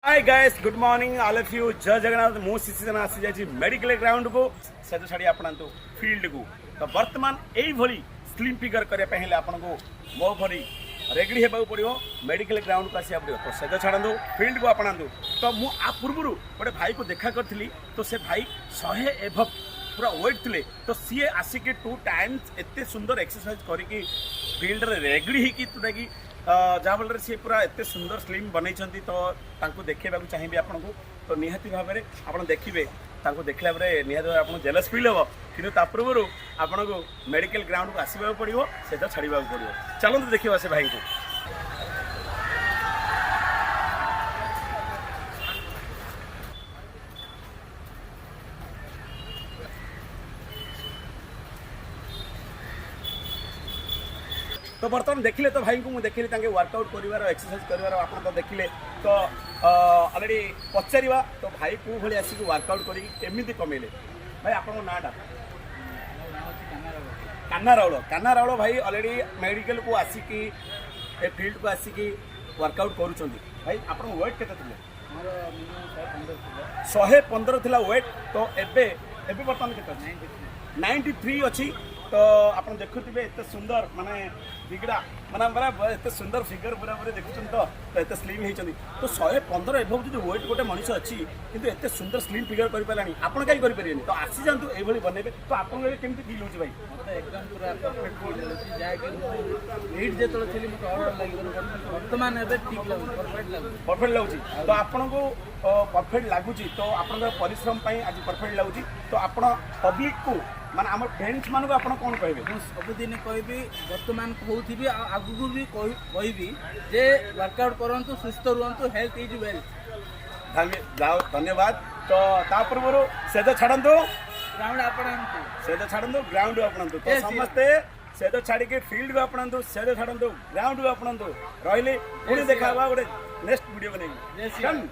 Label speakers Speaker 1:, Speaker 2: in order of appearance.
Speaker 1: Hi guys good morning all of you जय जगन्नाथ मु season आसी जाई मेडिकल ग्राउंड को सेजो छाड़ी आपणांतु फील्ड को तो वर्तमान एई भली स्लिम फिगर करे पहले आपन को मो भरी रेगडी हेबाक पड़ियो मेडिकल ग्राउंड को आसी पड़ियो तो सेजो छाड़ंदु फील्ड को आपणांतु तो मु आ पूर्वरु गोटे भाई को देखा करथिली तो से भाई 100 एभव पूरा वेट थिले तो सीए आसिक 2 टाइम्स एते सुंदर एक्सरसाइज करिकी फील्ड रे रेगडी हिकी तुटा की जहाँफल सी पूरा एत सुंदर स्लिम बनई तो देखा चाहिए आपन को तो निहाती भाव में आप देखिए देखला निहाती भाव आपको जेलस फिल हम कि पूर्व आपन को मेडिकल ग्राउंड को आसवाक पड़ो से छाड़ा पड़ो चलते देखा से भाई को तो बर्तमान देखिले तो भाई को मुझे देखिली वर्कआउट कर एक्सरसाइज कर आप तो देखिले तो ऑलरेडी पचारा तो भाई को भाई आसिक वर्कआउट करमी कमेले भाई आप नाटा कान्हा राउल भाई ऑलरेडी मेडिकल को आसिकी ए फील्ड को आसिकी वर्कआउट करुँच भाई आप वेट के 115 थिला वेट तो एबे बर्तमान के 93 अच्छी तो आप देखुवे एत सुंदर माने बिगड़ा माने पूरा एत सुंदर फिगर पूरा पूरा देखुन तो एत स्लिम होती तो 115 एभव जो वेट गोटे मनीष अच्छी किंतु एत सुंदर स्लिम फिगर कर पारानी आपन कहीं करें तो आसी जातु ये बनइबे तो आपको केमती फील होची भाई
Speaker 2: मते एकदम पूरा परफेक्ट फील होची जाय कि नीट जेतलो थली मते ऑर्डर लागि वर्तमान एबे ठीक लागु परफेक्ट लागुची तो आपन को परफेक्ट लागुची तो आपन परिश्रम पई आज परफेक्ट लागुची तो आपन पब्लिक को माने हमर फ्रेंड्स मान को आपन कोन कहबे मु सबदिन कहबी वर्तमान कहउथिबी आगु भी कहबी जे वर्कआउट करंतु सुस्थ रहंतु हेल्थ इज वेल्थ
Speaker 1: धन्यवाद तो ता पूर्व सेद छाड़ंतु
Speaker 2: ग्राउंड आपणंतु
Speaker 1: सेद छाड़ंतु ग्राउंड आपणंतु तो समस्ते सेद छाड़ी के फील्ड को आपणंतु सेद छाड़ंतु ग्राउंड को आपणंतु रहिले पुणी देखा गोटे नेक्स्ट वीडियो बनेगी।